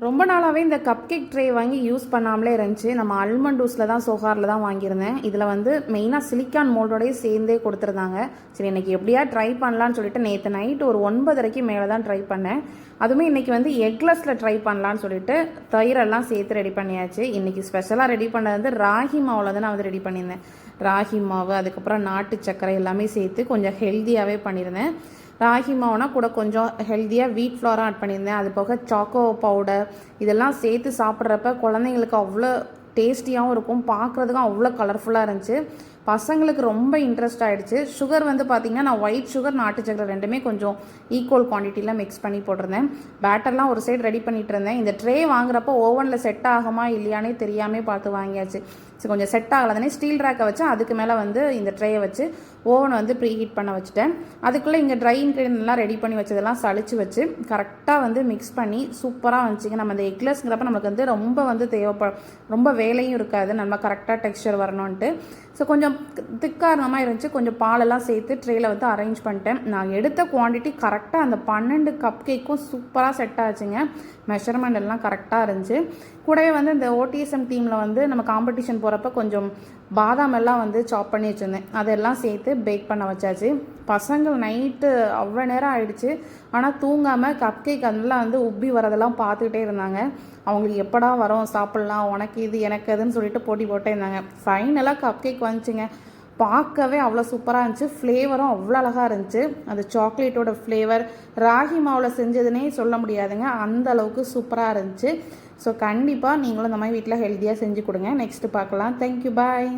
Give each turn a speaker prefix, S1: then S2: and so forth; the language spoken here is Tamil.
S1: ரொம்ப நாளாகவே இந்த கப் கேக் ட்ரே வாங்கி யூஸ் பண்ணாமலே இருந்துச்சு. நம்ம அல்மண்டூஸில் தான் சோஹாரில் தான் வாங்கியிருந்தேன். இதில் வந்து மெயினாக சிலிக்கான் மோல்டோடய சேர்ந்தே கொடுத்துருந்தாங்க. சரி இன்றைக்கி எப்படியா ட்ரை பண்ணலான்னு சொல்லிட்டு நேற்று நைட்டு ஒரு 9:30 மேலே தான் ட்ரை பண்ணேன். அதுவுமே இன்றைக்கி வந்து எக்லெஸில் ட்ரை பண்ணலான்னு சொல்லிட்டு தயிரெல்லாம் சேர்த்து ரெடி பண்ணியாச்சு. இன்றைக்கி ஸ்பெஷலாக ரெடி பண்ணது வந்து ராகி மாவில் தான் நான் வந்து ரெடி பண்ணியிருந்தேன். ராகி மாவு, அதுக்கப்புறம் நாட்டு சர்க்கரை எல்லாமே சேர்த்து கொஞ்சம் ஹெல்த்தியாகவே பண்ணியிருந்தேன். ராகி மாவுனா கூட கொஞ்சம் ஹெல்த்தியாக வீட் ஃப்ளாரும் ஆட் பண்ணியிருந்தேன். அது போக சாக்கோ பவுடர் இதெல்லாம் சேர்த்து சாப்பிட்றப்ப குழந்தைங்களுக்கு அவ்வளோ டேஸ்டியாகவும் இருக்கும், பார்க்குறதுக்கும் அவ்வளோ கலர்ஃபுல்லாக இருந்துச்சு. பசங்களுக்கு ரொம்ப இன்ட்ரெஸ்ட் ஆகிடுச்சு. சுகர் வந்து பார்த்திங்கன்னா நான் ஒயிட் சுகர், நாட்டு சக்கரை ரெண்டுமே கொஞ்சம் ஈக்குவல் குவான்டிட்டியில் மிக்ஸ் பண்ணி போட்டிருந்தேன். பேட்டர்லாம் ஒரு சைடு ரெடி பண்ணிகிட்டு இருந்தேன். இந்த ட்ரே வாங்குறப்போ ஓவனில் செட் ஆகுமா இல்லையானே தெரியாமல் பார்த்து வாங்கியாச்சு. ஸோ கொஞ்சம் செட் ஆகலதானே ஸ்டீல் ரேக்கை வச்சு அதுக்கு மேலே வந்து இந்த ட்ரேயை வச்சு ஓவனை வந்து ப்ரீ ஹீட் பண்ண வச்சுட்டேன். அதுக்குள்ளே இங்கே ட்ரை இன்க்ரீடியன்ட்லாம் ரெடி பண்ணி வச்சதெல்லாம் சளிச்சு வச்சு கரெக்டாக வந்து மிக்ஸ் பண்ணி சூப்பராக வந்துச்சுங்க. நம்ம இந்த எக்லெஸ்ங்கிறப்ப நம்மளுக்கு வந்து ரொம்ப ரொம்ப வேலையும் இருக்காது, நம்ம கரெக்டாக டெக்ஸ்சர் வரணுன்ட்டு. ஸோ கொஞ்சம் திக்காரணமாக இருந்துச்சு. கொஞ்சம் பாலெல்லாம் சேர்த்து ட்ரேயில் வந்து அரேஞ்ச் பண்ணிட்டேன். நான் எடுத்த குவான்டிட்டி கரெக்டாக அந்த 12 கப் கேக்கும் சூப்பராக செட் ஆச்சுங்க. மெஷர்மெண்ட் எல்லாம் கரெக்டாக இருந்துச்சு. கூடவே வந்து இந்த ஓடிஎஸ்எம் டீமில் வந்து நம்ம காம்படிஷன் போகிறப்ப கொஞ்சம் பாதாம் எல்லாம் வந்து சாப் பண்ணி வச்சுருந்தேன். அதெல்லாம் சேர்த்து பேக் பண்ண வச்சாச்சு. பசங்கள் நைட்டு அவ்வளோ நேரம் ஆகிடுச்சு, ஆனால் தூங்காமல் கப் கேக் அதெல்லாம் வந்து உப்பி வரதெல்லாம் பார்த்துக்கிட்டே இருந்தாங்க. அவங்களுக்கு எப்படா வரோம் சாப்பிட்லாம், உனக்கு இது எனக்கு அதுன்னு சொல்லிட்டு போட்டி போட்டே இருந்தாங்க. ஃபைனலாக கப் கேக் வந்துச்சுங்க. பார்க்கவே அவ்வளோ சூப்பராக இருந்துச்சு. ஃப்ளேவரும் அவ்வளோ அழகாக இருந்துச்சு. அது சாக்லேட்டோட ஃப்ளேவர் ராகி மாவில் செஞ்சதுன்னே சொல்ல முடியாதுங்க, அந்த அளவுக்கு சூப்பராக இருந்துச்சு. ஸோ கண்டிப்பாக நீங்களும் இந்த மாதிரி வீட்டில் ஹெல்த்தியாக செஞ்சு கொடுங்க. நெக்ஸ்ட்டு பார்க்கலாம். தேங்க்யூ, பாய்.